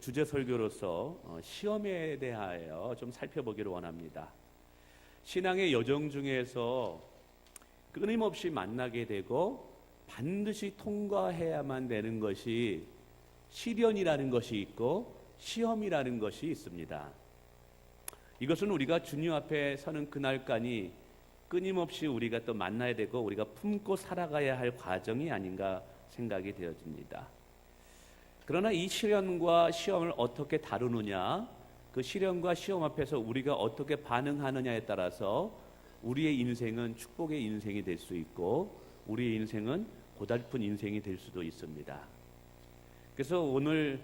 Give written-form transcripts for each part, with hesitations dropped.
주제 설교로서 시험에 대하여 좀 살펴보기를 원합니다. 신앙의 여정 중에서 끊임없이 만나게 되고 반드시 통과해야만 되는 것이 시련이라는 것이 있고 시험이라는 것이 있습니다. 이것은 우리가 주님 앞에 서는 그날까지 끊임없이 우리가 또 만나야 되고 우리가 품고 살아가야 할 과정이 아닌가 생각이 되어집니다. 그러나 이 시련과 시험을 어떻게 다루느냐, 그 시련과 시험 앞에서 우리가 어떻게 반응하느냐에 따라서 우리의 인생은 축복의 인생이 될 수 있고 우리의 인생은 고달픈 인생이 될 수도 있습니다. 그래서 오늘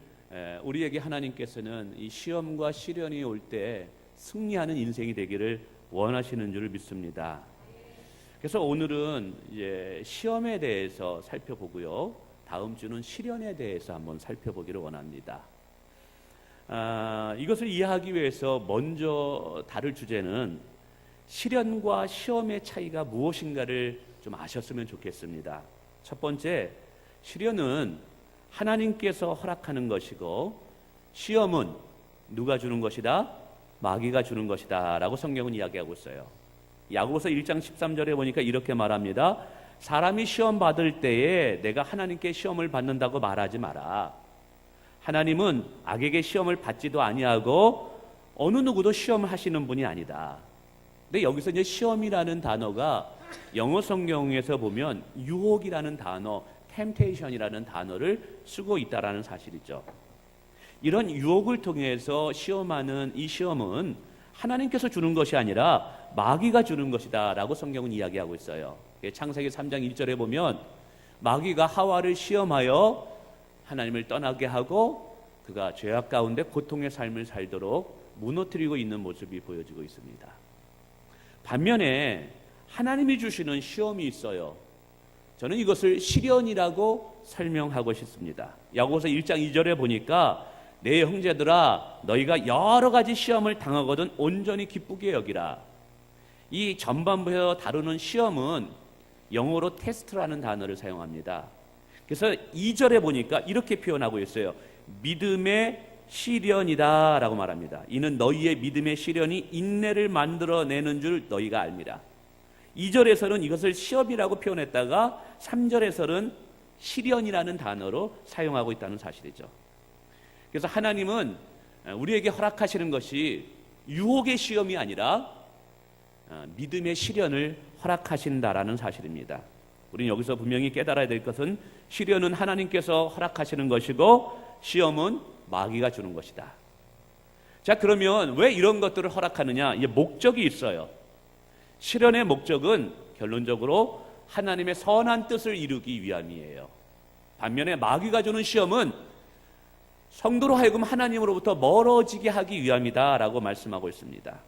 우리에게 하나님께서는 이 시험과 시련이 올 때 승리하는 인생이 되기를 원하시는 줄 믿습니다. 그래서 오늘은 이제 시험에 대해서 살펴보고요. 다음 주는 시련에 대해서 한번 살펴보기를 원합니다. 이것을 이해하기 위해서 먼저 다룰 주제는 시련과 시험의 차이가 무엇인가를 좀 아셨으면 좋겠습니다. 첫 번째, 시련은 하나님께서 허락하는 것이고 시험은 누가 주는 것이다? 마귀가 주는 것이다 라고 성경은 이야기하고 있어요. 야고보서 1장 13절에 보니까 이렇게 말합니다. 사람이 시험 받을 때에 내가 하나님께 시험을 받는다고 말하지 마라. 하나님은 악에게 시험을 받지도 아니하고 어느 누구도 시험을 하시는 분이 아니다. 근데 여기서 이제 시험이라는 단어가 영어 성경에서 보면 유혹이라는 단어, temptation이라는 단어를 쓰고 있다라는 사실이죠. 이런 유혹을 통해서 시험하는 이 시험은 하나님께서 주는 것이 아니라 마귀가 주는 것이다 라고 성경은 이야기하고 있어요. 창세기 3장 1절에 보면 마귀가 하와를 시험하여 하나님을 떠나게 하고 그가 죄악 가운데 고통의 삶을 살도록 무너뜨리고 있는 모습이 보여지고 있습니다. 반면에 하나님이 주시는 시험이 있어요. 저는 이것을 시련이라고 설명하고 싶습니다. 야고보서 1장 2절에 보니까 내 형제들아 너희가 여러 가지 시험을 당하거든 온전히 기쁘게 여기라. 이 전반부에서 다루는 시험은 영어로 테스트라는 단어를 사용합니다. 그래서 2절에 보니까 이렇게 표현하고 있어요. 믿음의 시련이다 라고 말합니다. 이는 너희의 믿음의 시련이 인내를 만들어내는 줄 너희가 알미라. 2절에서는 이것을 시험이라고 표현했다가 3절에서는 시련이라는 단어로 사용하고 있다는 사실이죠. 그래서 하나님은 우리에게 허락하시는 것이 유혹의 시험이 아니라 믿음의 시련을 허락하신다라는 사실입니다. 우리는 여기서 분명히 깨달아야 될 것은 시련은 하나님께서 허락하시는 것이고 시험은 마귀가 주는 것이다. 자, 그러면 왜 이런 것들을 허락하느냐? 이게 목적이 있어요. 시련의 목적은 결론적으로 하나님의 선한 뜻을 이루기 위함이에요. 반면에 마귀가 주는 시험은 성도로 하여금 하나님으로부터 멀어지게 하기 위함이다 라고 말씀하고 있습니다.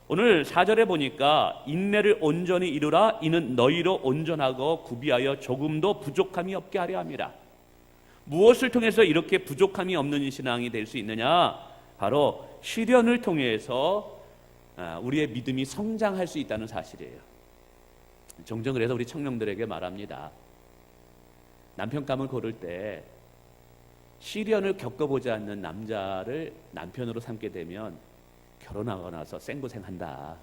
오늘 4절에 보니까 인내를 온전히 이루라. 이는 너희로 온전하고 구비하여 조금도 부족함이 없게 하려 함이라. 무엇을 통해서 이렇게 부족함이 없는 신앙이 될 수 있느냐? 바로 시련을 통해서 우리의 믿음이 성장할 수 있다는 사실이에요. 종종 그래서 우리 청년들에게 말합니다. 남편감을 고를 때 시련을 겪어보지 않는 남자를 남편으로 삼게 되면 결혼하고 나서 생고생한다.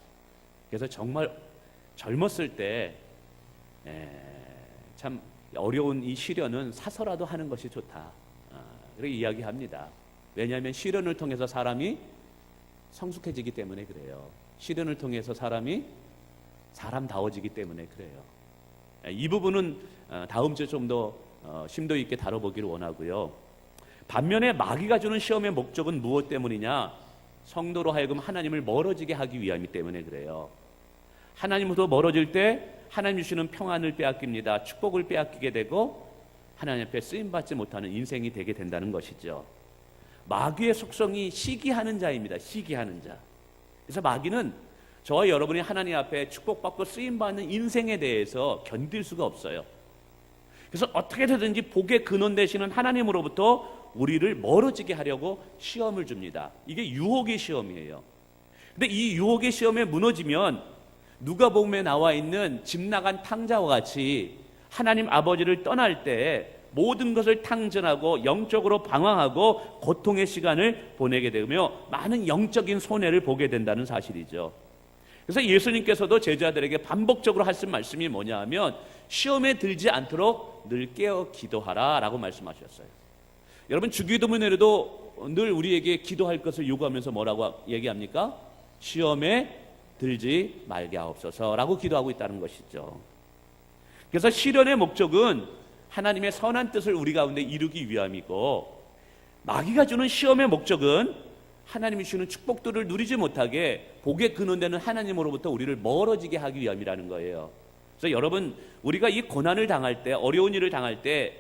그래서 정말 젊었을 때 참 어려운 이 시련은 사서라도 하는 것이 좋다. 그렇게 이야기합니다. 왜냐하면 시련을 통해서 사람이 성숙해지기 때문에 그래요. 시련을 통해서 사람이 사람다워지기 때문에 그래요. 이 부분은 다음 주에 좀 더 심도 있게 다뤄보기를 원하고요. 반면에 마귀가 주는 시험의 목적은 무엇 때문이냐? 성도로 하여금 하나님을 멀어지게 하기 위함이기 때문에 그래요. 하나님으로부터 멀어질 때 하나님 주시는 평안을 빼앗깁니다. 축복을 빼앗기게 되고 하나님 앞에 쓰임받지 못하는 인생이 되게 된다는 것이죠. 마귀의 속성이 시기하는 자입니다. 시기하는 자. 그래서 마귀는 저와 여러분이 하나님 앞에 축복받고 쓰임받는 인생에 대해서 견딜 수가 없어요. 그래서 어떻게 되든지 복의 근원 되시는 하나님으로부터 우리를 멀어지게 하려고 시험을 줍니다. 이게 유혹의 시험이에요. 근데 이 유혹의 시험에 무너지면 누가복음에 나와 있는 집 나간 탕자와 같이 하나님 아버지를 떠날 때 모든 것을 탕전하고 영적으로 방황하고 고통의 시간을 보내게 되며 많은 영적인 손해를 보게 된다는 사실이죠. 그래서 예수님께서도 제자들에게 반복적으로 하신 말씀이 뭐냐 하면 시험에 들지 않도록 늘 깨어 기도하라 라고 말씀하셨어요. 여러분, 주기도문에도 늘 우리에게 기도할 것을 요구하면서 뭐라고 얘기합니까? 시험에 들지 말게 하옵소서 라고 기도하고 있다는 것이죠. 그래서 시련의 목적은 하나님의 선한 뜻을 우리 가운데 이루기 위함이고, 마귀가 주는 시험의 목적은 하나님이 주는 축복들을 누리지 못하게 복의 근원되는 하나님으로부터 우리를 멀어지게 하기 위함이라는 거예요. 그래서 여러분, 우리가 이 고난을 당할 때, 어려운 일을 당할 때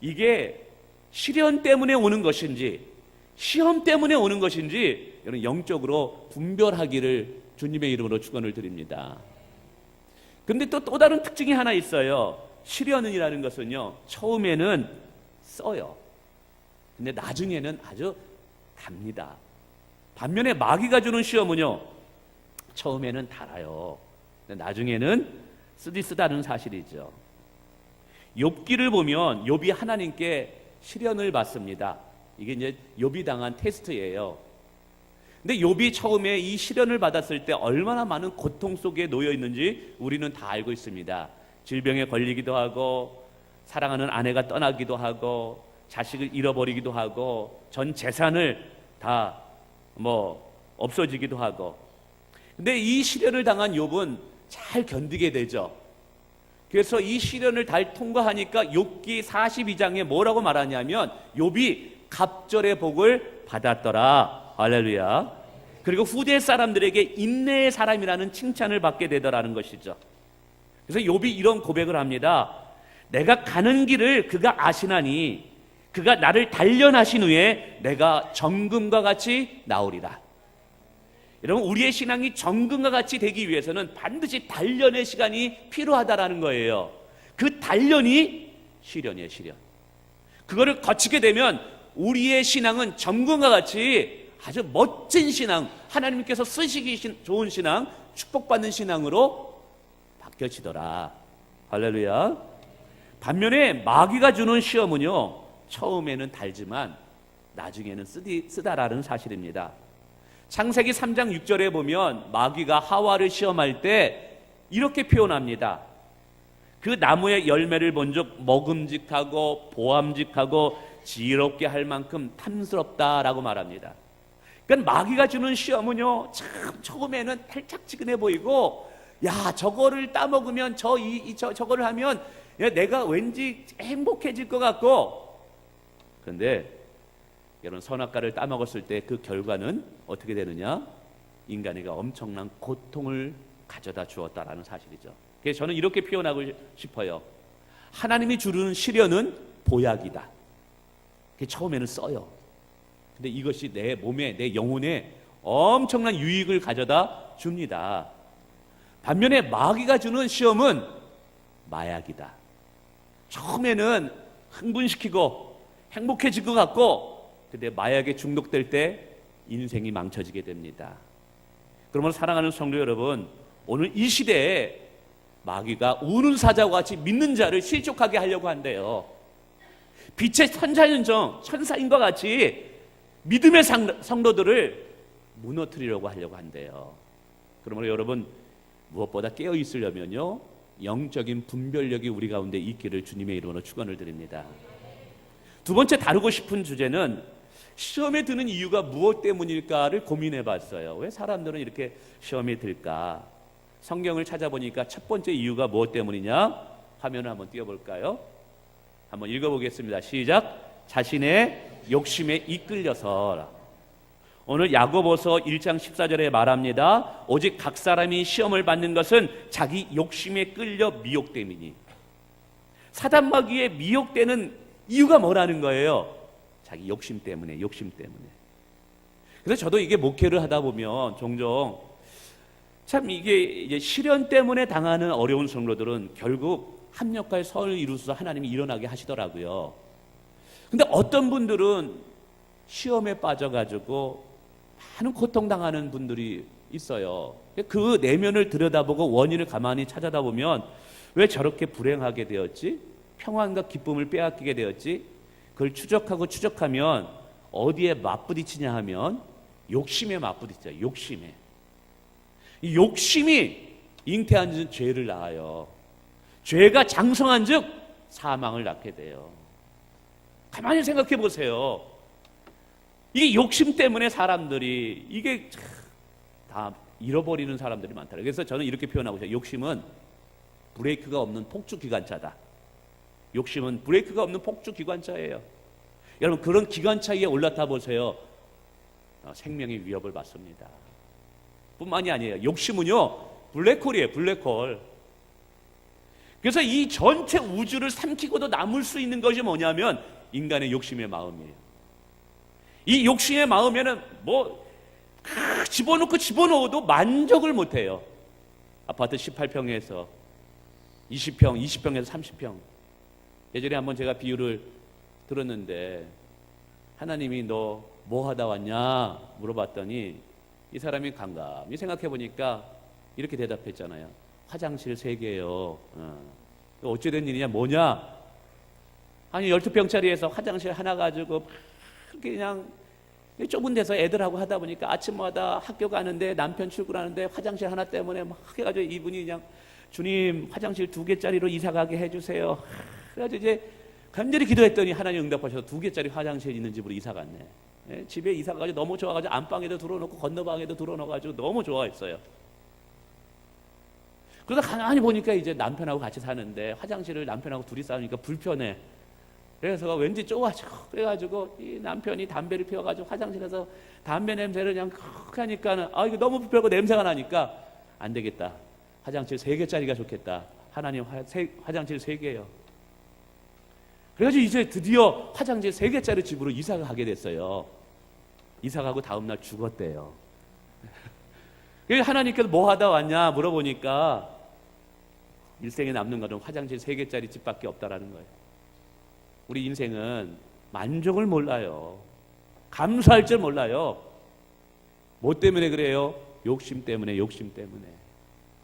이게 시련 때문에 오는 것인지 시험 때문에 오는 것인지 여러분 영적으로 분별하기를 주님의 이름으로 축원을 드립니다. 그런데 또 다른 특징이 하나 있어요. 시련이라는 것은요, 처음에는 써요. 근데 나중에는 아주 답니다. 반면에 마귀가 주는 시험은요, 처음에는 달아요. 근데 나중에는 쓰다는 사실이죠. 욥기를 보면 욥이 하나님께 시련을 받습니다. 이게 이제 욥이 당한 테스트예요. 근데 욥이 처음에 이 시련을 받았을 때 얼마나 많은 고통 속에 놓여 있는지 우리는 다 알고 있습니다. 질병에 걸리기도 하고, 사랑하는 아내가 떠나기도 하고, 자식을 잃어버리기도 하고, 전 재산을 다 없어지기도 하고. 근데 이 시련을 당한 욥은 잘 견디게 되죠. 그래서 이 시련을 잘 통과하니까 욥기 42장에 뭐라고 말하냐면 욥이 갑절의 복을 받았더라. 할렐루야. 그리고 후대 사람들에게 인내의 사람이라는 칭찬을 받게 되더라는 것이죠. 그래서 욥이 이런 고백을 합니다. 내가 가는 길을 그가 아시나니 그가 나를 단련하신 후에 내가 정금과 같이 나오리라. 여러분, 우리의 신앙이 정금과 같이 되기 위해서는 반드시 단련의 시간이 필요하다라는 거예요. 그 단련이 시련이에요. 시련. 그거를 거치게 되면 우리의 신앙은 정금과 같이 아주 멋진 신앙, 하나님께서 쓰시기 좋은 신앙, 축복받는 신앙으로 바뀌어지더라. 할렐루야. 반면에 마귀가 주는 시험은요, 처음에는 달지만 나중에는 쓰다라는 사실입니다. 창세기 3장 6절에 보면 마귀가 하와를 시험할 때 이렇게 표현합니다. 그 나무의 열매를 본즉 먹음직하고 보암직하고 지혜롭게 할 만큼 탐스럽다라고 말합니다. 그러니까 마귀가 주는 시험은요, 참 처음에는 달짝지근해 보이고, 야, 저거를 따먹으면 저거를 하면 내가 왠지 행복해질 것 같고, 그런데 여러분, 선악과를 따먹었을 때 그 결과는 어떻게 되느냐? 인간에게 엄청난 고통을 가져다 주었다라는 사실이죠. 그래서 저는 이렇게 표현하고 싶어요. 하나님이 주는 시련은 보약이다. 처음에는 써요. 근데 이것이 내 몸에, 내 영혼에 엄청난 유익을 가져다 줍니다. 반면에 마귀가 주는 시험은 마약이다. 처음에는 흥분시키고 행복해질 것 같고, 근데 마약에 중독될 때 인생이 망쳐지게 됩니다. 그러므로 사랑하는 성도 여러분, 오늘 이 시대에 마귀가 우는 사자와 같이 믿는 자를 실족하게 하려고 한대요. 빛의 천사인 것 같이 믿음의 성도들을 무너뜨리려고 하려고 한대요. 그러므로 여러분, 무엇보다 깨어 있으려면요, 영적인 분별력이 우리 가운데 있기를 주님의 이름으로 축원을 드립니다. 두 번째 다루고 싶은 주제는 시험에 드는 이유가 무엇 때문일까를 고민해 봤어요. 왜 사람들은 이렇게 시험에 들까? 성경을 찾아보니까 첫 번째 이유가 무엇 때문이냐? 화면을 한번 띄워볼까요? 한번 읽어보겠습니다. 시작. 자신의 욕심에 이끌려서. 오늘 야고보서 1장 14절에 말합니다. 오직 각 사람이 시험을 받는 것은 자기 욕심에 끌려 미혹됨이니. 사단 마귀에 미혹되는 이유가 뭐라는 거예요? 자기 욕심 때문에. 그래서 저도 이게 목회를 하다 보면 종종 참 이게 이제 시련 때문에 당하는 어려운 성도들은 결국 합력할 선을 이루어서 하나님이 일어나게 하시더라고요. 근데 어떤 분들은 시험에 빠져가지고 많은 고통당하는 분들이 있어요. 그 내면을 들여다보고 원인을 가만히 찾아다 보면 왜 저렇게 불행하게 되었지? 평안과 기쁨을 빼앗기게 되었지. 그걸 추적하면 어디에 맞부딪히냐 하면 욕심에 맞부딪혀요. 욕심에. 이 욕심이 잉태한 죄를 낳아요. 죄가 장성한 즉 사망을 낳게 돼요. 가만히 생각해 보세요. 이게 욕심 때문에 사람들이 이게 다 잃어버리는 사람들이 많더라고요. 그래서 저는 이렇게 표현하고 있어요. 욕심은 브레이크가 없는 폭주 기관차다. 욕심은 브레이크가 없는 폭주 기관차예요. 여러분 그런 기관차 위에 올라타 보세요. 생명의 위협을 받습니다. 뿐만이 아니에요. 욕심은요 블랙홀이에요. 블랙홀. 그래서 이 전체 우주를 삼키고도 남을 수 있는 것이 뭐냐면 인간의 욕심의 마음이에요. 이 욕심의 마음에는 집어넣어도 만족을 못해요. 아파트 18평에서 20평, 20평에서 30평. 예전에 한번 제가 비유를 들었는데 하나님이 너 뭐 하다 왔냐 물어봤더니 이 사람이 감감히 생각해 보니까 이렇게 대답했잖아요. 화장실 3개요. 어찌된 일이냐 뭐냐? 아니 12평짜리에서 화장실 하나 가지고 그냥 좁은 데서 애들하고 하다 보니까 아침마다 학교 가는데 남편 출근하는데 화장실 하나 때문에 막 해가지고 이분이 그냥 주님 화장실 2개짜리로 이사 가게 해주세요. 그래가지고 이제 간절히 기도했더니 하나님 응답하셔서 2개짜리 화장실 있는 집으로 이사 갔네. 예? 집에 이사 가가지고 너무 좋아가지고 안방에도 들어놓고 건너방에도 들어놓아가지고 너무 좋아했어요. 그러다 가만히 보니까 이제 남편하고 같이 사는데 화장실을 남편하고 둘이 싸우니까 불편해. 그래서 왠지 좁아지고 그래가지고 이 남편이 담배를 피워가지고 화장실에서 담배 냄새를 그냥 하니까는 이거 너무 불편하고 냄새가 나니까 안 되겠다. 화장실 3개짜리가 좋겠다. 하나님 화장실 3개요. 그래가지고 이제 드디어 화장실 3개짜리 집으로 이사가 가게 됐어요. 이사 가고 다음날 죽었대요. 그래서 하나님께서 뭐 하다 왔냐 물어보니까 일생에 남는 것은 화장실 3개짜리 집밖에 없다라는 거예요. 우리 인생은 만족을 몰라요. 감사할 줄 몰라요. 뭐 때문에 그래요? 욕심 때문에.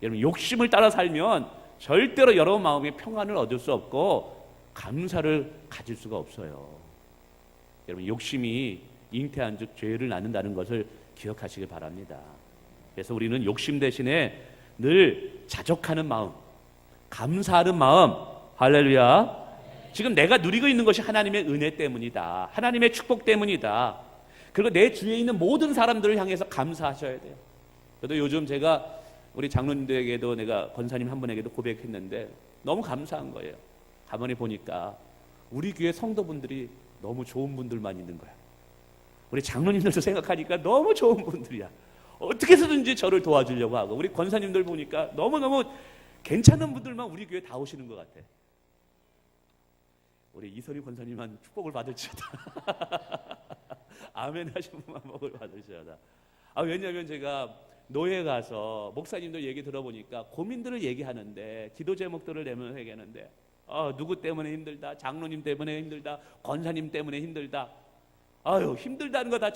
여러분 욕심을 따라 살면 절대로 여러분 마음에 평안을 얻을 수 없고 감사를 가질 수가 없어요. 여러분 욕심이 잉태한 즉 죄를 낳는다는 것을 기억하시길 바랍니다. 그래서 우리는 욕심 대신에 늘 자족하는 마음, 감사하는 마음, 할렐루야. 지금 내가 누리고 있는 것이 하나님의 은혜 때문이다. 하나님의 축복 때문이다. 그리고 내 주위에 있는 모든 사람들을 향해서 감사하셔야 돼요. 저도 요즘 제가 우리 장로님들에게도 내가 권사님 한 분에게도 고백했는데 너무 감사한 거예요. 가만히 보니까 우리 교회 성도분들이 너무 좋은 분들만 있는 거야. 우리 장로님들도 생각하니까 너무 좋은 분들이야. 어떻게 해서든지 저를 도와주려고 하고 우리 권사님들 보니까 너무너무 괜찮은 분들만 우리 교회 다 오시는 것 같아. 우리 이선희 권사님만 축복을 받을지어다. 아멘 하시는 분만 복을 받을지어다. 왜냐하면 제가 노예 가서 목사님들 얘기 들어보니까 고민들을 얘기하는데 기도 제목들을 내면서 얘기하는데 누구 때문에 힘들다, 장로님 때문에 힘들다, 권사님 때문에 힘들다. 힘들다는 거 다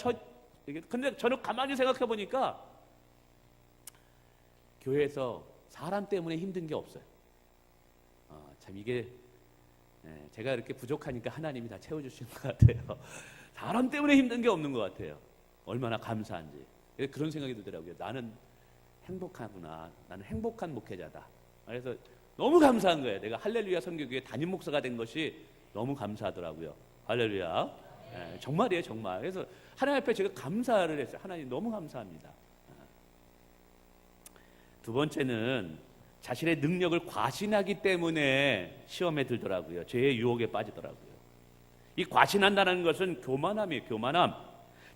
근데 저는 가만히 생각해 보니까 교회에서 사람 때문에 힘든 게 없어요. 참 이게 제가 이렇게 부족하니까 하나님이 다 채워주시는 것 같아요. 사람 때문에 힘든 게 없는 것 같아요. 얼마나 감사한지. 그런 생각이 들더라고요. 나는 행복하구나. 나는 행복한 목회자다. 그래서 너무 감사한 거예요. 내가 할렐루야 선교교회 담임 목사가 된 것이 너무 감사하더라고요. 할렐루야. 정말이에요, 정말. 그래서 하나님 앞에 제가 감사를 했어요. 하나님 너무 감사합니다. 두 번째는 자신의 능력을 과신하기 때문에 시험에 들더라고요. 죄의 유혹에 빠지더라고요. 이 과신한다는 것은 교만함이에요. 교만함.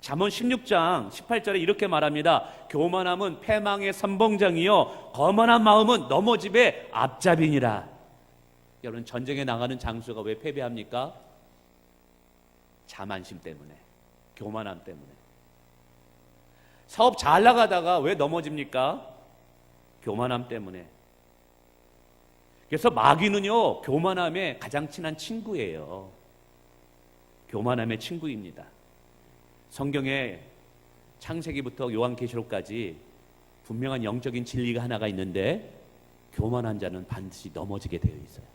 잠언 16장 18절에 이렇게 말합니다. 교만함은 패망의 선봉장이요 거만한 마음은 넘어짐의 앞잡이니라. 여러분 전쟁에 나가는 장수가 왜 패배합니까? 자만심 때문에, 교만함 때문에. 사업 잘 나가다가 왜 넘어집니까? 교만함 때문에. 그래서 마귀는요 교만함의 가장 친한 친구예요. 교만함의 친구입니다. 성경에 창세기부터 요한계시록까지 분명한 영적인 진리가 하나가 있는데 교만한 자는 반드시 넘어지게 되어 있어요.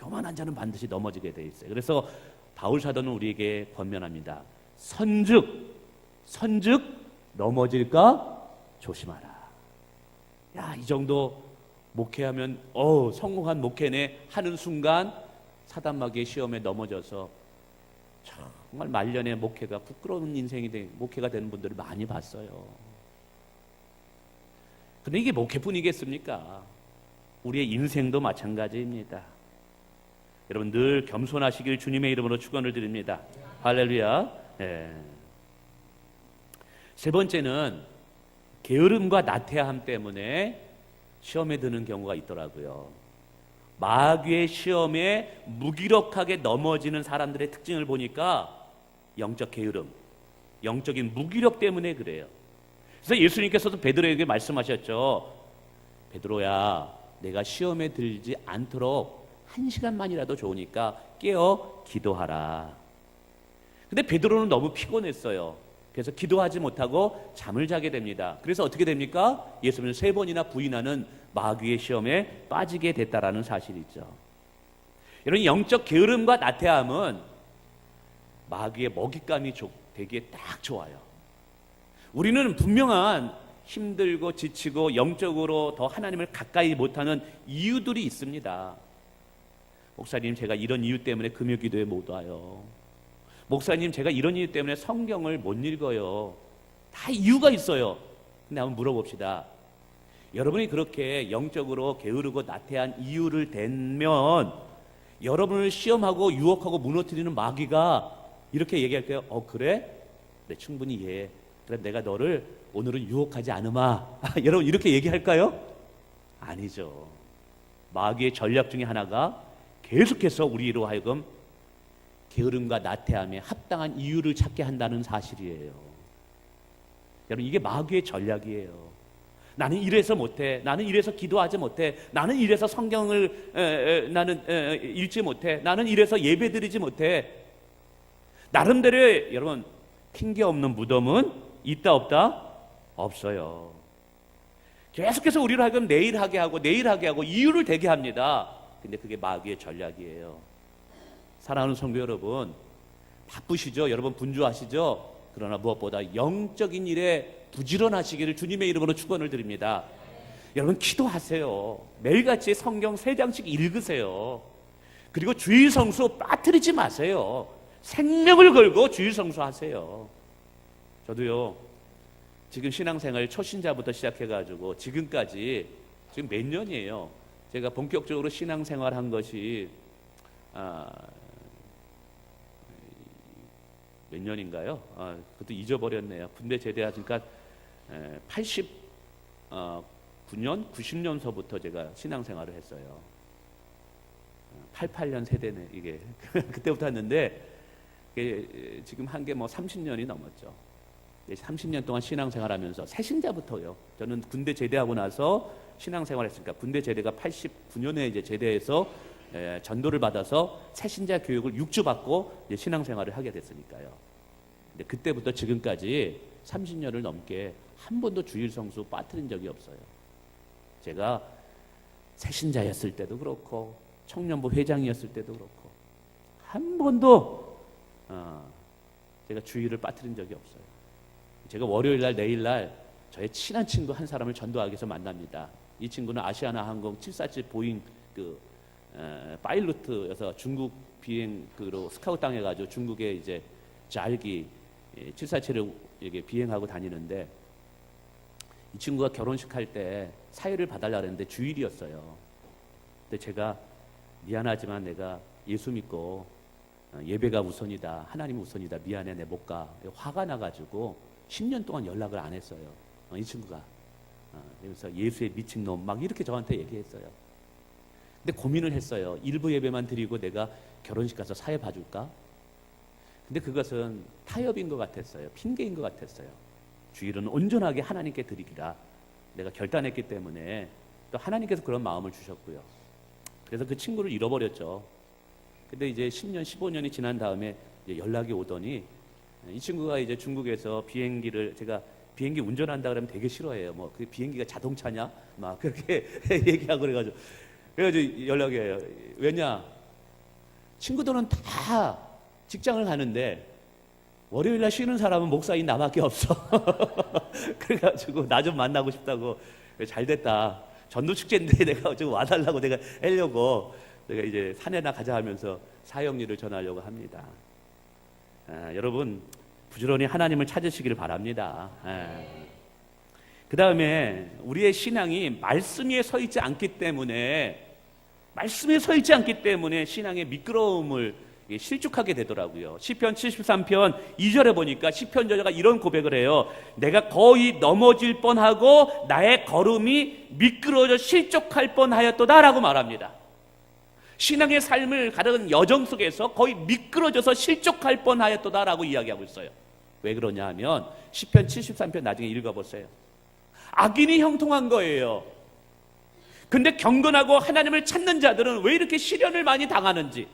교만한 자는 반드시 넘어지게 돼 있어요. 그래서 바울 사도는 우리에게 권면합니다. 선즉 넘어질까 조심하라. 야, 이 정도 목회하면 성공한 목회네 하는 순간 사단마귀의 시험에 넘어져서 정말 말년에 목회가 부끄러운 목회가 되는 분들을 많이 봤어요. 근데 이게 목회뿐이겠습니까? 우리의 인생도 마찬가지입니다. 여러분 늘 겸손하시길 주님의 이름으로 축원을 드립니다. 할렐루야. 네. 세 번째는 게으름과 나태함 때문에 시험에 드는 경우가 있더라고요. 마귀의 시험에 무기력하게 넘어지는 사람들의 특징을 보니까 영적 게으름, 영적인 무기력 때문에 그래요. 그래서 예수님께서도 베드로에게 말씀하셨죠. 베드로야, 내가 시험에 들지 않도록 1시간만이라도 좋으니까 깨어 기도하라. 근데 베드로는 너무 피곤했어요. 그래서 기도하지 못하고 잠을 자게 됩니다. 그래서 어떻게 됩니까? 예수님을 3번이나 부인하는 마귀의 시험에 빠지게 됐다라는 사실이죠. 이런 영적 게으름과 나태함은 마귀의 먹잇감이 되기에 딱 좋아요. 우리는 분명한 힘들고 지치고 영적으로 더 하나님을 가까이 못하는 이유들이 있습니다. 목사님, 제가 이런 이유 때문에 금요기도에 못 와요. 목사님, 제가 이런 이유 때문에 성경을 못 읽어요. 다 이유가 있어요. 근데 한번 물어봅시다. 여러분이 그렇게 영적으로 게으르고 나태한 이유를 대면 여러분을 시험하고 유혹하고 무너뜨리는 마귀가 이렇게 얘기할까요? 그래? 네, 충분히 이해해. 그럼 내가 너를 오늘은 유혹하지 않으마. 여러분 이렇게 얘기할까요? 아니죠. 마귀의 전략 중에 하나가 계속해서 우리로 하여금 게으름과 나태함에 합당한 이유를 찾게 한다는 사실이에요. 여러분 이게 마귀의 전략이에요. 나는 이래서 못해. 나는 이래서 기도하지 못해. 나는 이래서 성경을 나는 읽지 못해. 나는 이래서 예배드리지 못해. 나름대로 여러분 핑계 없는 무덤은 있다 없다? 없어요. 계속해서 우리를 하여금 내일 하게 하고 이유를 대게 합니다. 근데 그게 마귀의 전략이에요. 사랑하는 성도 여러분, 바쁘시죠? 여러분 분주하시죠? 그러나 무엇보다 영적인 일에 부지런하시기를 주님의 이름으로 축원을 드립니다. 여러분 기도하세요. 매일같이 성경 3장씩 읽으세요. 그리고 주일 성수 빠뜨리지 마세요. 생명을 걸고 주일 성수하세요. 저도요, 지금 신앙생활 초신자부터 시작해가지고 지금까지 지금 몇 년이에요. 제가 본격적으로 신앙생활 한 것이 몇 년인가요? 그것도 잊어버렸네요. 군대 제대하니까 89년, 90년서부터 제가 신앙생활을 했어요. 88년 세대네 이게. 그때부터 했는데 지금 한 게 뭐 30년이 넘었죠. 30년 동안 신앙생활하면서 새신자부터요. 저는 군대 제대하고 나서 신앙생활했으니까 군대 제대가 89년에 이제 제대해서 전도를 받아서 새신자 교육을 6주 받고 이제 신앙생활을 하게 됐으니까요. 근데 그때부터 지금까지 30년을 넘게 한 번도 주일 성수 빠뜨린 적이 없어요. 제가 새신자였을 때도 그렇고 청년부 회장이었을 때도 그렇고 한 번도 제가 주일을 빠뜨린 적이 없어요. 제가 월요일날 내일날 저의 친한 친구 한 사람을 전도하기 위해서 만납니다. 이 친구는 아시아나 항공 747 보잉 파일로트여서 중국 비행으로 스카우트 당해가지고 중국에 이제 잘기 747을 이게 비행하고 다니는데 이 친구가 결혼식 할 때 사회를 봐달라고 했는데 주일이었어요. 근데 제가 미안하지만 내가 예수 믿고 예배가 우선이다, 하나님이 우선이다, 미안해, 내 못 가. 화가 나가지고 10년 동안 연락을 안 했어요. 이 친구가. 그래서 예수의 미친놈 막 이렇게 저한테 얘기했어요. 근데 고민을 했어요. 일부 예배만 드리고 내가 결혼식 가서 사회 봐줄까? 근데 그것은 타협인 것 같았어요. 핑계인 것 같았어요. 주일은 온전하게 하나님께 드리기라 내가 결단했기 때문에 또 하나님께서 그런 마음을 주셨고요. 그래서 그 친구를 잃어버렸죠. 근데 이제 10년, 15년이 지난 다음에 이제 연락이 오더니 이 친구가 이제 중국에서 비행기를 제가 비행기 운전한다 그러면 되게 싫어해요. 뭐 그 비행기가 자동차냐? 막 그렇게 얘기하고 그래가지고 연락이 와요. 왜냐? 친구들은 다 직장을 가는데 월요일 날 쉬는 사람은 목사인 나밖에 없어. 그래가지고 나 좀 만나고 싶다고. 잘 됐다. 전도 축제인데 내가 좀 와달라고 내가 하려고 내가 이제 산에나 가자 하면서 사역일을 전하려고 합니다. 여러분 부지런히 하나님을 찾으시기를 바랍니다. 그 다음에 우리의 신앙이 말씀 위에 서 있지 않기 때문에 신앙의 미끄러움을 실족하게 되더라고요. 시편 73편 2절에 보니까 시편 저자가 이런 고백을 해요. 내가 거의 넘어질 뻔하고 나의 걸음이 미끄러져 실족할 뻔하였도다 라고 말합니다. 신앙의 삶을 가는 여정 속에서 거의 미끄러져서 실족할 뻔하였도다 라고 이야기하고 있어요. 왜 그러냐 하면 시편 73편 나중에 읽어보세요. 악인이 형통한 거예요. 근데 경건하고 하나님을 찾는 자들은 왜 이렇게 시련을 많이 당하는지.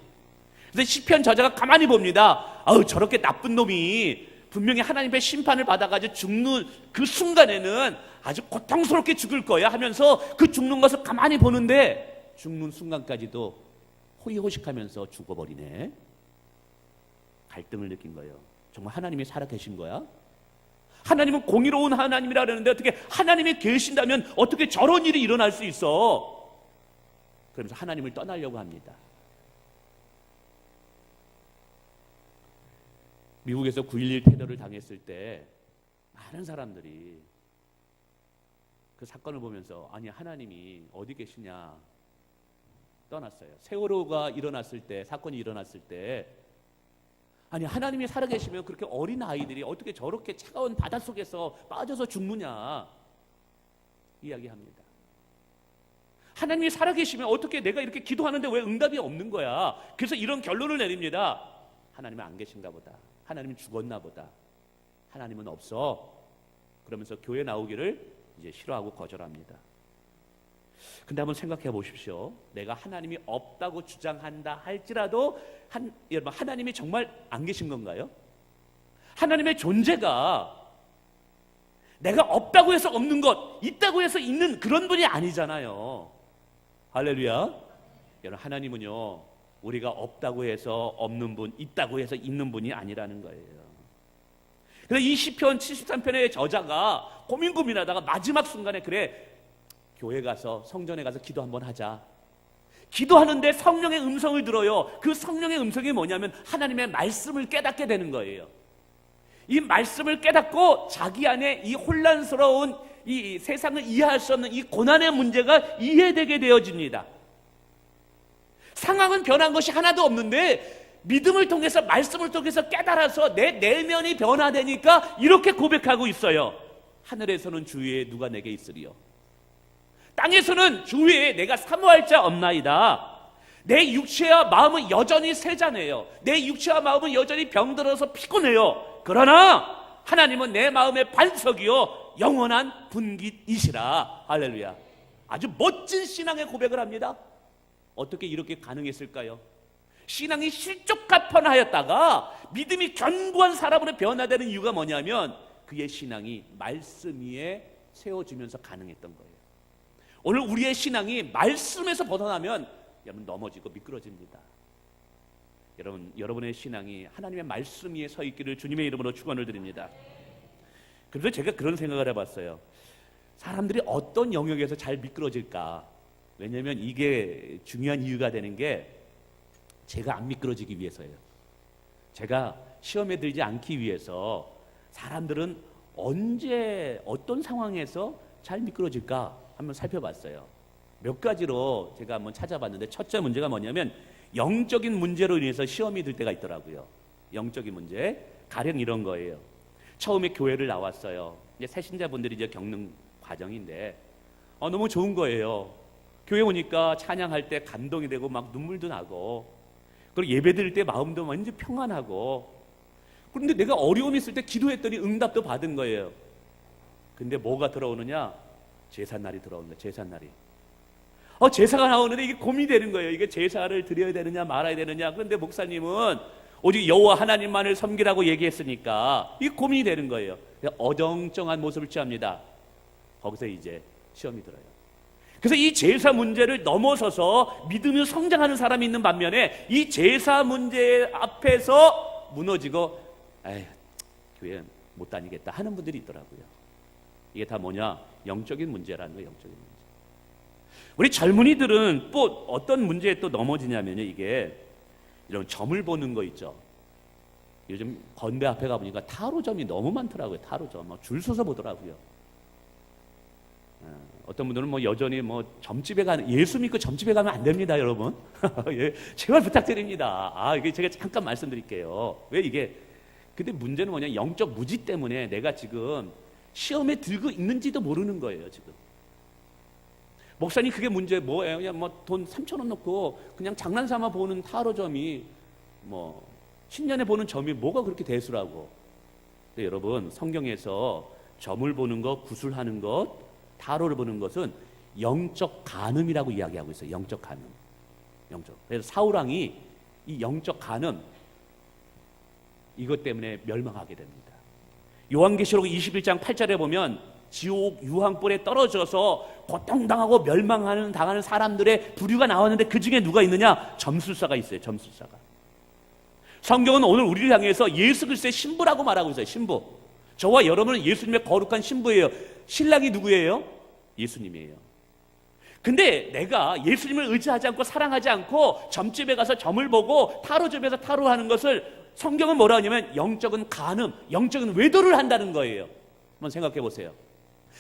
그래서 시편 저자가 가만히 봅니다. 저렇게 나쁜 놈이 분명히 하나님의 심판을 받아가지고 죽는 그 순간에는 아주 고통스럽게 죽을 거야 하면서 그 죽는 것을 가만히 보는데 죽는 순간까지도 호의호식하면서 죽어버리네. 갈등을 느낀 거예요. 정말 하나님이 살아계신 거야? 하나님은 공의로운 하나님이라 그러는데 어떻게 하나님이 계신다면 어떻게 저런 일이 일어날 수 있어? 그러면서 하나님을 떠나려고 합니다. 미국에서 9.11 테러를 당했을 때 많은 사람들이 그 사건을 보면서 아니 하나님이 어디 계시냐 떠났어요. 세월호가 일어났을 때, 사건이 일어났을 때 아니 하나님이 살아계시면 그렇게 어린 아이들이 어떻게 저렇게 차가운 바닷속에서 빠져서 죽느냐 이야기합니다. 하나님이 살아계시면 어떻게 내가 이렇게 기도하는데 왜 응답이 없는 거야? 그래서 이런 결론을 내립니다. 하나님은 안 계신가 보다. 하나님은 죽었나 보다. 하나님은 없어. 그러면서 교회 나오기를 이제 싫어하고 거절합니다. 근데 한번 생각해 보십시오. 내가 하나님이 없다고 주장한다 할지라도 여러분 하나님이 정말 안 계신 건가요? 하나님의 존재가 내가 없다고 해서 없는 것, 있다고 해서 있는 그런 분이 아니잖아요. 할렐루야. 여러분 하나님은요 우리가 없다고 해서 없는 분, 있다고 해서 있는 분이 아니라는 거예요. 그래서 이 시편 73편의 저자가 고민하다가 마지막 순간에 그래 교회 가서 성전에 가서 기도 한번 하자. 기도하는데 성령의 음성을 들어요. 그 성령의 음성이 뭐냐면 하나님의 말씀을 깨닫게 되는 거예요. 이 말씀을 깨닫고 자기 안에 이 혼란스러운 이 세상을 이해할 수 없는 이 고난의 문제가 이해되게 되어집니다. 상황은 변한 것이 하나도 없는데 믿음을 통해서 말씀을 통해서 깨달아서 내 내면이 변화되니까 이렇게 고백하고 있어요. 하늘에서는 주 위에 누가 내게 있으리요? 땅에서는 주 위에 내가 사모할 자 없나이다. 내 육체와 마음은 여전히 세자네요. 내 육체와 마음은 여전히 병들어서 피곤해요. 그러나 하나님은 내 마음의 반석이요 영원한 분깃이시라. 할렐루야. 아주 멋진 신앙의 고백을 합니다. 어떻게 이렇게 가능했을까요? 신앙이 실족할 뻔하였다가 믿음이 견고한 사람으로 변화되는 이유가 뭐냐면 그의 신앙이 말씀 위에 세워지면서 가능했던 거예요. 오늘 우리의 신앙이 말씀에서 벗어나면 여러분 넘어지고 미끄러집니다. 여러분의 신앙이 하나님의 말씀 위에 서 있기를 주님의 이름으로 축원을 드립니다. 그래서 제가 그런 생각을 해봤어요. 사람들이 어떤 영역에서 잘 미끄러질까? 왜냐하면 이게 중요한 이유가 되는 게 제가 안 미끄러지기 위해서예요. 제가 시험에 들지 않기 위해서 사람들은 언제 어떤 상황에서 잘 미끄러질까 한번 살펴봤어요. 몇 가지로 제가 한번 찾아봤는데 첫째 문제가 뭐냐면 영적인 문제로 인해서 시험이 들 때가 있더라고요. 영적인 문제, 가령 이런 거예요. 처음에 교회를 나왔어요. 이제 새신자분들이 이제 겪는 과정인데 너무 좋은 거예요. 교회 오니까 찬양할 때 감동이 되고 막 눈물도 나고 그리고 예배 드릴 때 마음도 완전 평안하고 그런데 내가 어려움이 있을 때 기도했더니 응답도 받은 거예요. 근데 뭐가 들어오느냐? 제삿날이 들어온다. 제삿날이. 제사가 나오는데 이게 고민이 되는 거예요. 이게 제사를 드려야 되느냐 말아야 되느냐. 그런데 목사님은 오직 여호와 하나님만을 섬기라고 얘기했으니까 이게 고민이 되는 거예요. 어정쩡한 모습을 취합니다. 거기서 이제 시험이 들어요. 그래서 이 제사 문제를 넘어서서 믿음이 성장하는 사람이 있는 반면에 이 제사 문제 앞에서 무너지고 에휴, 교회 못 다니겠다 하는 분들이 있더라고요. 이게 다 뭐냐? 영적인 문제라는 거예요. 영적인 문제. 우리 젊은이들은 또 어떤 문제에 또 넘어지냐면요, 이게 이런 점을 보는 거 있죠. 요즘 건대 앞에 가보니까 타로점이 너무 많더라고요. 타로점 막 줄 서서 보더라고요. 어떤 분들은 뭐 여전히 뭐 점집에 가는, 예수 믿고 점집에 가면 안 됩니다, 여러분. 예, 제발 부탁드립니다. 이게 제가 잠깐 말씀드릴게요. 왜 이게? 근데 문제는 뭐냐? 영적 무지 때문에 내가 지금 시험에 들고 있는지도 모르는 거예요, 지금. 목사님, 그게 문제 뭐예요? 그냥 뭐 돈 3,000원 넣고 그냥 장난삼아 보는 타로점이 뭐 신년에 보는 점이 뭐가 그렇게 대수라고. 근데 여러분, 성경에서 점을 보는 것, 구술하는 것, 타로를 보는 것은 영적 간음이라고 이야기하고 있어요. 영적 간음. 그래서 사울왕이 이 영적 간음, 이것 때문에 멸망하게 됩니다. 요한계시록 21장 8절에 보면 지옥 유황불에 떨어져서 고통당하고 당하는 사람들의 부류가 나왔는데 그 중에 누가 있느냐? 점술사가 있어요. 점술사가. 성경은 오늘 우리를 향해서 예수 그리스도의 신부라고 말하고 있어요. 신부. 저와 여러분은 예수님의 거룩한 신부예요. 신랑이 누구예요? 예수님이에요. 근데 내가 예수님을 의지하지 않고 사랑하지 않고 점집에 가서 점을 보고 타로점에서 타로하는 것을 성경은 뭐라 하냐면 영적인 간음, 영적인 외도를 한다는 거예요. 한번 생각해 보세요.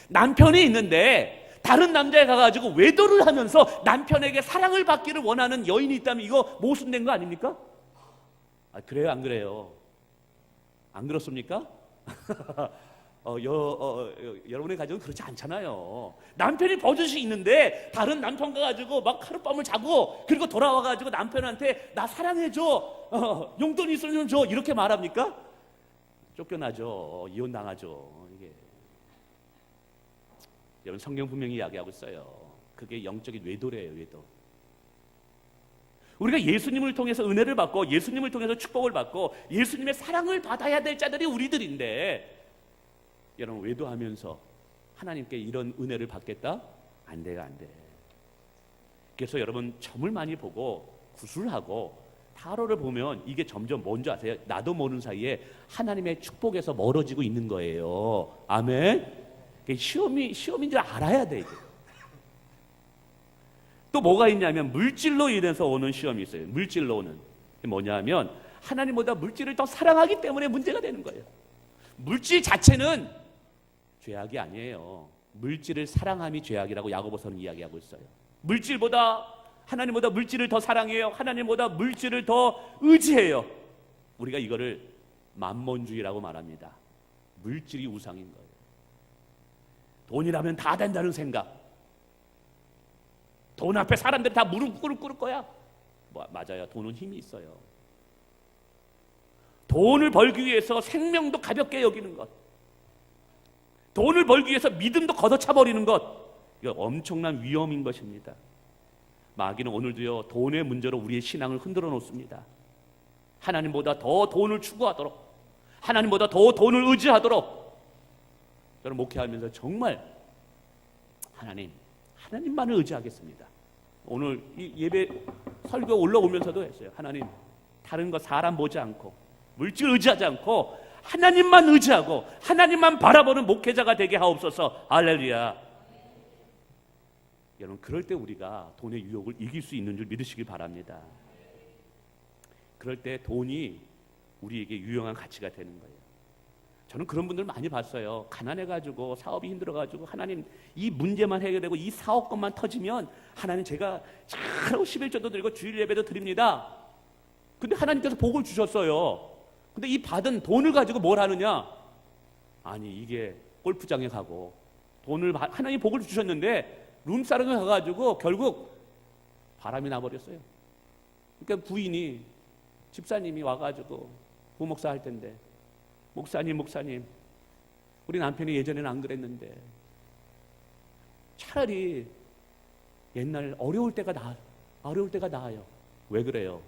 남편이 있는데 다른 남자에 가가지고 외도를 하면서 남편에게 사랑을 받기를 원하는 여인이 있다면 이거 모순된 거 아닙니까? 그래요? 안 그래요? 안 그렇습니까? 여러분의 가정은 그렇지 않잖아요. 남편이 버젓이 있는데 다른 남편과 가지고 막 하룻밤을 자고 그리고 돌아와가지고 남편한테 나 사랑해줘, 용돈 있으면 줘, 이렇게 말합니까? 쫓겨나죠. 이혼당하죠. 이게 여러분, 성경 분명히 이야기하고 있어요. 그게 영적인 외도래요. 외도. 우리가 예수님을 통해서 은혜를 받고 예수님을 통해서 축복을 받고 예수님의 사랑을 받아야 될 자들이 우리들인데, 여러분, 외도하면서 하나님께 이런 은혜를 받겠다? 안 돼요. 안 돼. 그래서 여러분, 점을 많이 보고 구술하고 타로를 보면 이게 점점 뭔지 아세요? 나도 모르는 사이에 하나님의 축복에서 멀어지고 있는 거예요. 아멘. 시험인 줄 알아야 돼. 이게. 또 뭐가 있냐면 물질로 인해서 오는 시험이 있어요. 물질로 오는. 뭐냐면 하나님보다 물질을 더 사랑하기 때문에 문제가 되는 거예요. 물질 자체는 죄악이 아니에요. 물질을 사랑함이 죄악이라고 야고보서는 이야기하고 있어요. 하나님보다 물질을 더 사랑해요. 하나님보다 물질을 더 의지해요. 우리가 이거를 만몬주의라고 말합니다. 물질이 우상인 거예요. 돈이라면 다 된다는 생각. 돈 앞에 사람들이 다 무릎 꿇을 거야. 맞아요. 돈은 힘이 있어요. 돈을 벌기 위해서 생명도 가볍게 여기는 것, 돈을 벌기 위해서 믿음도 걷어차버리는 것, 이거 엄청난 위험인 것입니다. 마귀는 오늘도요, 돈의 문제로 우리의 신앙을 흔들어 놓습니다. 하나님보다 더 돈을 추구하도록, 하나님보다 더 돈을 의지하도록. 저는 목회하면서 정말 하나님만을 의지하겠습니다. 오늘 이 예배 설교 올라오면서도 했어요. 하나님, 다른 거 사람 보지 않고 물질 의지하지 않고 하나님만 의지하고 하나님만 바라보는 목회자가 되게 하옵소서. 할렐루야. 여러분, 그럴 때 우리가 돈의 유혹을 이길 수 있는 줄 믿으시길 바랍니다. 그럴 때 돈이 우리에게 유용한 가치가 되는 거예요. 저는 그런 분들 많이 봤어요. 가난해가지고 사업이 힘들어가지고 하나님 이 문제만 해결되고 이 사업권만 터지면 하나님 제가 잘하고 11조도 드리고 주일 예배도 드립니다. 근데 하나님께서 복을 주셨어요. 근데 이 받은 돈을 가지고 뭘 하느냐? 아니, 이게 골프장에 가고 하나님 복을 주셨는데 룸사롱에 가가지고 결국 바람이 나버렸어요. 그러니까 부인이, 집사님이 와가지고 부목사 할 텐데, 목사님, 우리 남편이 예전에는 안 그랬는데 차라리 옛날 어려울 때가 나아요. 왜 그래요?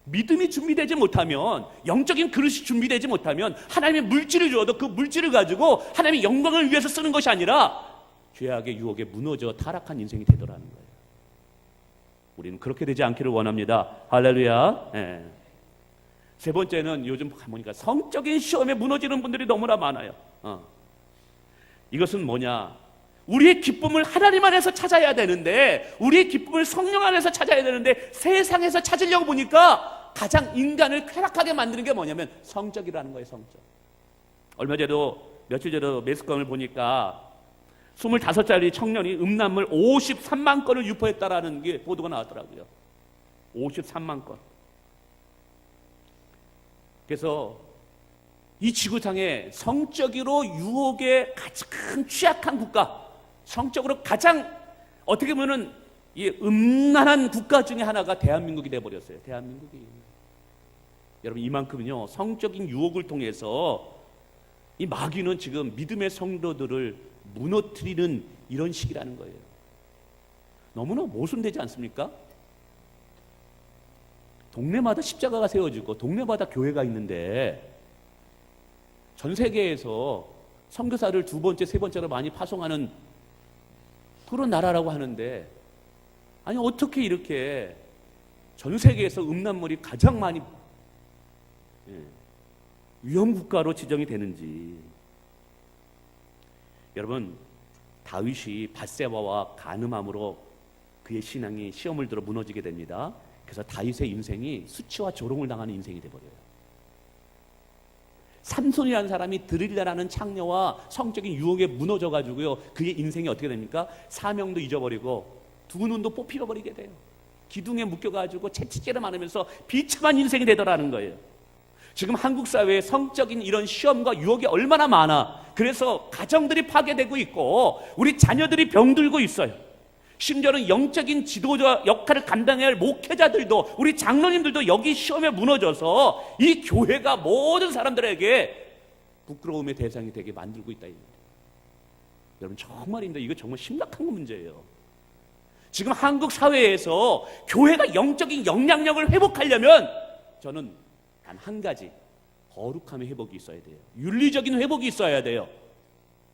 믿음이 준비되지 못하면, 영적인 그릇이 준비되지 못하면 하나님의 물질을 주어도 그 물질을 가지고 하나님의 영광을 위해서 쓰는 것이 아니라 죄악의 유혹에 무너져 타락한 인생이 되더라는 거예요. 우리는 그렇게 되지 않기를 원합니다. 할렐루야. 예. 세 번째는 요즘 보니까 성적인 시험에 무너지는 분들이 너무나 많아요. 이것은 뭐냐? 우리의 기쁨을 하나님 안에서 찾아야 되는데, 우리의 기쁨을 성령 안에서 찾아야 되는데, 세상에서 찾으려고 보니까 가장 인간을 쾌락하게 만드는 게 뭐냐면 성적이라는 거예요. 성적. 며칠 전에도 매스컴을 보니까 25살짜리 청년이 음란물 53만 건을 유포했다라는 게 보도가 나왔더라고요. 53만 건. 그래서 이 지구상에 성적으로 유혹에 가장 취약한 국가, 성적으로 가장 어떻게 보면은 이 음란한 국가 중에 하나가 대한민국이 돼버렸어요. 대한민국이. 여러분, 이만큼은요, 성적인 유혹을 통해서 이 마귀는 지금 믿음의 성도들을 무너뜨리는 이런 시기라는 거예요. 너무나 모순되지 않습니까? 동네마다 십자가가 세워지고 동네마다 교회가 있는데 전 세계에서 선교사를 두 번째, 세 번째로 많이 파송하는 그런 나라라고 하는데, 아니 어떻게 이렇게 전 세계에서 음란물이 가장 많이 위험 국가로 지정이 되는지. 여러분, 다윗이 밧세바와 간음함으로 그의 신앙이 시험을 들어 무너지게 됩니다. 그래서 다윗의 인생이 수치와 조롱을 당하는 인생이 되어버려요. 삼손이라는 사람이 드릴라라는 창녀와 성적인 유혹에 무너져가지고요, 그의 인생이 어떻게 됩니까? 사명도 잊어버리고 두 눈도 뽑히어버리게 돼요. 기둥에 묶여가지고 채찍질을 많으면서 비참한 인생이 되더라는 거예요. 지금 한국 사회에 성적인 이런 시험과 유혹이 얼마나 많아. 그래서 가정들이 파괴되고 있고 우리 자녀들이 병들고 있어요. 심지어는 영적인 지도자 역할을 감당해야 할 목회자들도, 우리 장로님들도 여기 시험에 무너져서 이 교회가 모든 사람들에게 부끄러움의 대상이 되게 만들고 있다. 여러분, 정말입니다. 이거 정말 심각한 문제예요. 지금 한국 사회에서 교회가 영적인 영향력을 회복하려면 저는 단 한 가지, 거룩함의 회복이 있어야 돼요. 윤리적인 회복이 있어야 돼요.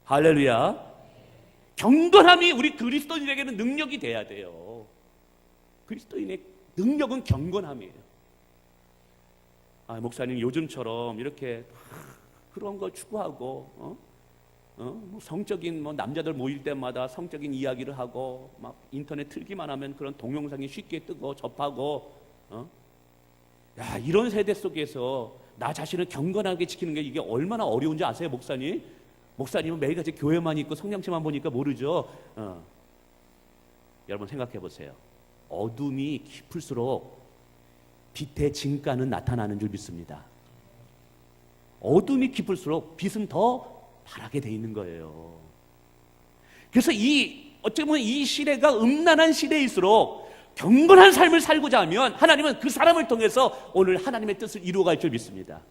할렐루야. 경건함이 우리 그리스도인에게는 능력이 돼야 돼요. 그리스도인의 능력은 경건함이에요. 목사님 요즘처럼 이렇게 그런 걸 추구하고 뭐 성적인 남자들 모일 때마다 성적인 이야기를 하고 막 인터넷 틀기만 하면 그런 동영상이 쉽게 뜨고 접하고 이런 세대 속에서 나 자신을 경건하게 지키는 게 이게 얼마나 어려운지 아세요, 목사님? 목사님은 매일같이 교회만 있고 성령체만 보니까 모르죠. 여러분 생각해 보세요. 어둠이 깊을수록 빛의 진가는 나타나는 줄 믿습니다. 어둠이 깊을수록 빛은 더 바라게 돼 있는 거예요. 그래서 어떻게 보면 이 시대가 음란한 시대일수록 경건한 삶을 살고자 하면 하나님은 그 사람을 통해서 오늘 하나님의 뜻을 이루어갈 줄 믿습니다.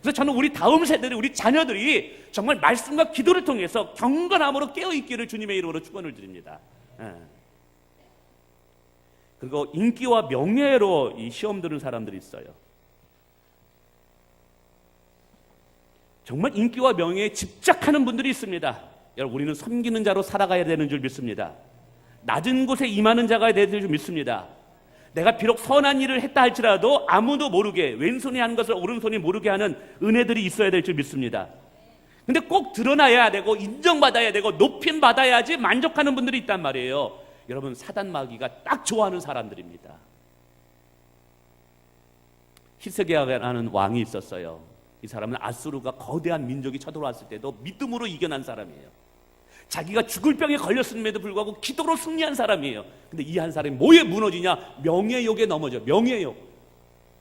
그래서 저는 우리 다음 세대들, 우리 자녀들이 정말 말씀과 기도를 통해서 경건함으로 깨어있기를 주님의 이름으로 축원을 드립니다. 그리고 인기와 명예로 이 시험 드는 사람들이 있어요. 정말 인기와 명예에 집착하는 분들이 있습니다. 여러분, 우리는 섬기는 자로 살아가야 되는 줄 믿습니다. 낮은 곳에 임하는 자가 되는 줄 믿습니다. 내가 비록 선한 일을 했다 할지라도 아무도 모르게, 왼손이 하는 것을 오른손이 모르게 하는 은혜들이 있어야 될 줄 믿습니다. 근데 꼭 드러나야 되고 인정받아야 되고 높임 받아야지 만족하는 분들이 있단 말이에요. 여러분, 사단 마귀가 딱 좋아하는 사람들입니다. 히스기야라는 왕이 있었어요. 이 사람은 아수르가 거대한 민족이 쳐들어왔을 때도 믿음으로 이겨난 사람이에요. 자기가 죽을 병에 걸렸음에도 불구하고 기도로 승리한 사람이에요. 근데 이 한 사람이 뭐에 무너지냐? 명예욕에 넘어져. 명예욕.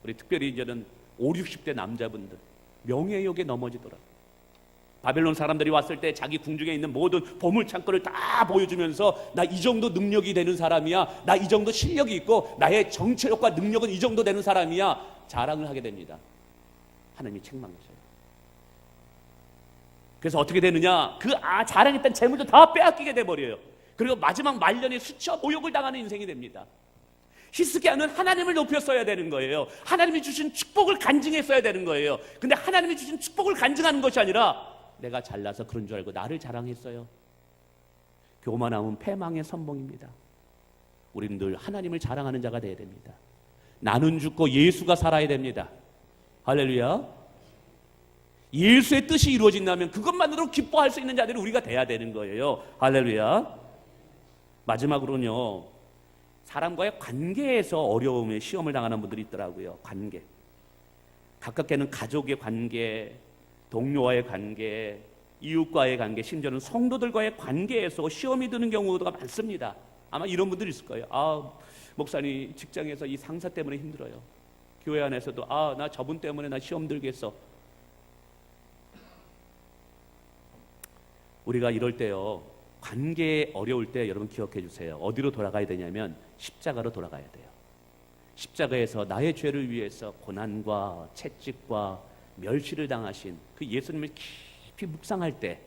우리 특별히 이제는 5, 60대 남자분들 명예욕에 넘어지더라고요. 바벨론 사람들이 왔을 때 자기 궁중에 있는 모든 보물창고를 다 보여주면서 나 이 정도 능력이 되는 사람이야, 나 이 정도 실력이 있고 나의 정체력과 능력은 이 정도 되는 사람이야, 자랑을 하게 됩니다. 하나님이 책망하셔요. 그래서 어떻게 되느냐? 자랑했던 재물도 다 빼앗기게 돼버려요. 그리고 마지막 말년에 수치와 모욕을 당하는 인생이 됩니다. 히스기야는 하나님을 높였어야 되는 거예요. 하나님이 주신 축복을 간증했어야 되는 거예요. 근데 하나님이 주신 축복을 간증하는 것이 아니라 내가 잘나서 그런 줄 알고 나를 자랑했어요. 교만함은 패망의 선봉입니다. 우리는 늘 하나님을 자랑하는 자가 되어야 됩니다. 나는 죽고 예수가 살아야 됩니다. 할렐루야. 예수의 뜻이 이루어진다면 그것만으로 기뻐할 수 있는 자들이 우리가 돼야 되는 거예요. 할렐루야. 마지막으로는요, 사람과의 관계에서 어려움에 시험을 당하는 분들이 있더라고요. 관계. 가깝게는 가족의 관계, 동료와의 관계, 이웃과의 관계, 심지어는 성도들과의 관계에서 시험이 드는 경우가 많습니다. 아마 이런 분들이 있을 거예요. 목사님 직장에서 이 상사 때문에 힘들어요. 교회 안에서도 나 저분 때문에 나 시험 들겠어. 우리가 이럴 때요, 관계에 어려울 때 여러분 기억해 주세요. 어디로 돌아가야 되냐면 십자가로 돌아가야 돼요. 십자가에서 나의 죄를 위해서 고난과 채찍과 멸시를 당하신 그 예수님을 깊이 묵상할 때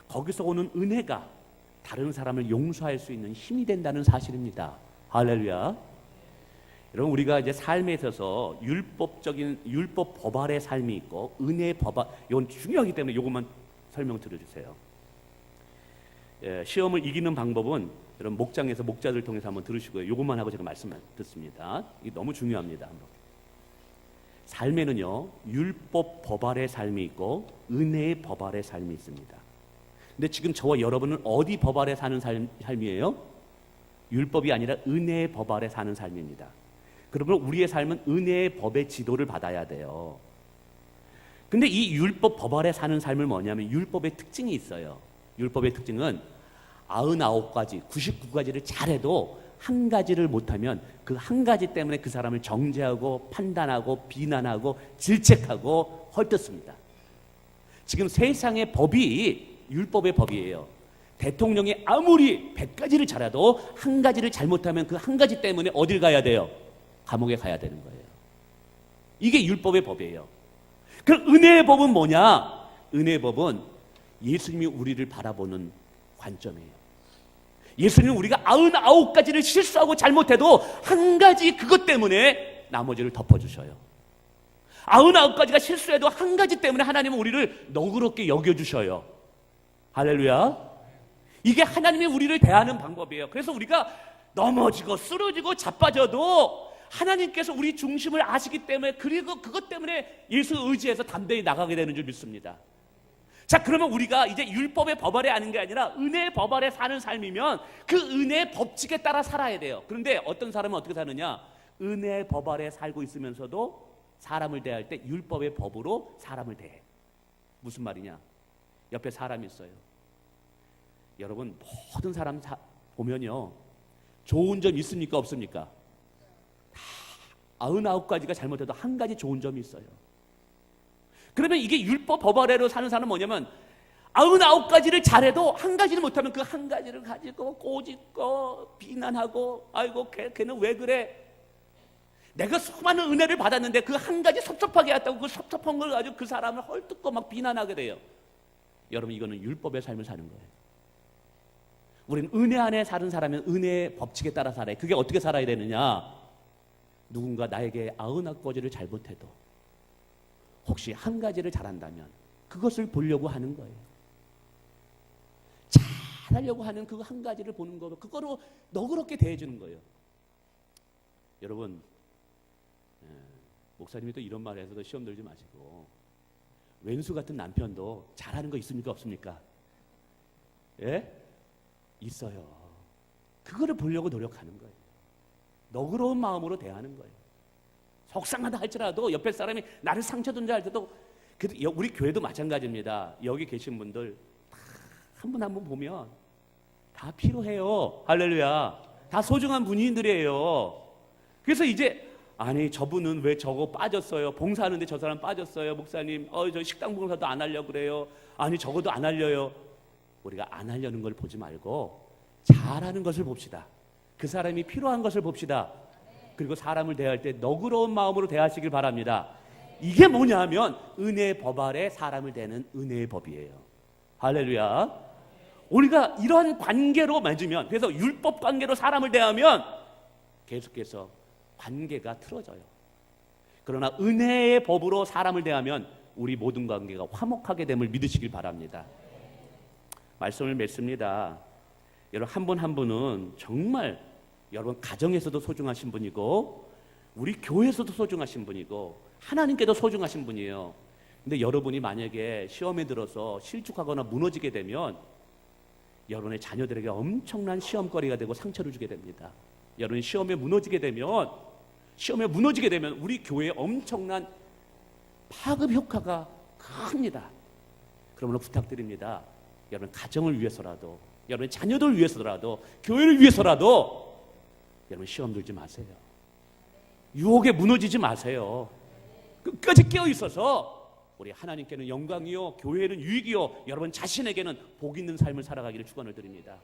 거기서 오는 은혜가 다른 사람을 용서할 수 있는 힘이 된다는 사실입니다. 할렐루야. 여러분, 우리가 이제 삶에 있어서 율법 법알의 삶이 있고 은혜의 법알, 이건 중요하기 때문에 이것만 설명 들어주세요. 시험을 이기는 방법은 여러분 목장에서 목자들 통해서 한번 들으시고요. 이것만 하고 제가 말씀 듣습니다. 이게 너무 중요합니다. 삶에는요, 율법 법알의 삶이 있고 은혜의 법알의 삶이 있습니다. 근데 지금 저와 여러분은 어디 법 아래 사는 삶이에요? 율법이 아니라 은혜의 법 아래 사는 삶입니다. 그러면 우리의 삶은 은혜의 법의 지도를 받아야 돼요. 근데 이 율법 법 아래 사는 삶을 뭐냐면 율법의 특징이 있어요. 율법의 특징은 99가지, 99가지를 잘해도 한 가지를 못하면 그 한 가지 때문에 그 사람을 정죄하고 판단하고 비난하고 질책하고 헐뜯습니다. 지금 세상의 법이 율법의 법이에요. 대통령이 아무리 100가지를 잘해도 한 가지를 잘못하면 그 한 가지 때문에 어딜 가야 돼요? 감옥에 가야 되는 거예요. 이게 율법의 법이에요. 그럼 은혜의 법은 뭐냐? 은혜의 법은 예수님이 우리를 바라보는 관점이에요. 예수님은 우리가 99가지를 실수하고 잘못해도 한 가지 그것 때문에 나머지를 덮어주셔요. 99가지가 실수해도 한 가지 때문에 하나님은 우리를 너그럽게 여겨주셔요. 할렐루야. 이게 하나님이 우리를 대하는 방법이에요. 그래서 우리가 넘어지고 쓰러지고 자빠져도 하나님께서 우리 중심을 아시기 때문에, 그리고 그것 때문에 예수 의지해서 담대히 나가게 되는 줄 믿습니다. 자, 그러면 우리가 이제 율법의 법 아래 하는 게 아니라 은혜의 법 아래 사는 삶이면 그 은혜의 법칙에 따라 살아야 돼요. 그런데 어떤 사람은 어떻게 사느냐? 은혜의 법 아래 살고 있으면서도 사람을 대할 때 율법의 법으로 사람을 대해. 무슨 말이냐? 옆에 사람이 있어요. 여러분, 모든 사람 보면요, 좋은 점 있습니까? 없습니까? 다 99가지가 잘못해도 한 가지 좋은 점이 있어요. 그러면 이게 율법 법 아래로 사는 사람은 뭐냐면 99가지를 잘해도 한 가지를 못하면 그 한 가지를 가지고 꼬집고 비난하고, 아이고 걔는 왜 그래? 내가 수많은 은혜를 받았는데 그 한 가지 섭섭하게 했다고 그 섭섭한 걸 가지고 그 사람을 헐뜯고 막 비난하게 돼요. 여러분, 이거는 율법의 삶을 사는 거예요. 우리는 은혜 안에 사는 사람은 은혜의 법칙에 따라 살아요. 그게 어떻게 살아야 되느냐? 누군가 나에게 99가지를 잘못해도 혹시 한 가지를 잘한다면 그것을 보려고 하는 거예요. 잘하려고 하는 그 한 가지를 보는 거고 그거로 너그럽게 대해주는 거예요. 여러분, 목사님이 또 이런 말을 해서도 시험 들지 마시고, 왼수 같은 남편도 잘하는 거 있습니까? 없습니까? 예? 있어요. 그거를 보려고 노력하는 거예요. 너그러운 마음으로 대하는 거예요. 속상하다 할지라도 옆에 사람이 나를 상처 준다 할 때도, 우리 교회도 마찬가지입니다. 여기 계신 분들 한 분 한 분 보면 다 필요해요. 할렐루야. 다 소중한 분인들이에요. 그래서 이제 아니 저분은 왜 저거 빠졌어요? 봉사하는데 저 사람 빠졌어요. 목사님 저 식당 봉사도 안 하려고 그래요. 아니 저거도 안 하려요. 우리가 안 하려는 걸 보지 말고 잘하는 것을 봅시다. 그 사람이 필요한 것을 봅시다. 그리고 사람을 대할 때 너그러운 마음으로 대하시길 바랍니다. 이게 뭐냐 하면 은혜의 법 아래 사람을 대는 은혜의 법이에요. 할렐루야. 우리가 이런 관계로 맺으면, 그래서 율법 관계로 사람을 대하면 계속해서 관계가 틀어져요. 그러나 은혜의 법으로 사람을 대하면 우리 모든 관계가 화목하게 됨을 믿으시길 바랍니다. 말씀을 맺습니다. 여러분 한 분 한 분은 정말 여러분 가정에서도 소중하신 분이고 우리 교회에서도 소중하신 분이고 하나님께도 소중하신 분이에요. 근데 여러분이 만약에 시험에 들어서 실족하거나 무너지게 되면 여러분의 자녀들에게 엄청난 시험거리가 되고 상처를 주게 됩니다. 여러분이 시험에 무너지게 되면 우리 교회에 엄청난 파급 효과가 큽니다. 그러므로 부탁드립니다. 여러분 가정을 위해서라도, 여러분 자녀들 위해서라도, 교회를 위해서라도 여러분 시험 들지 마세요. 유혹에 무너지지 마세요. 끝까지 깨어 있어서 우리 하나님께는 영광이요, 교회는 유익이요, 여러분 자신에게는 복 있는 삶을 살아가기를 축원을 드립니다.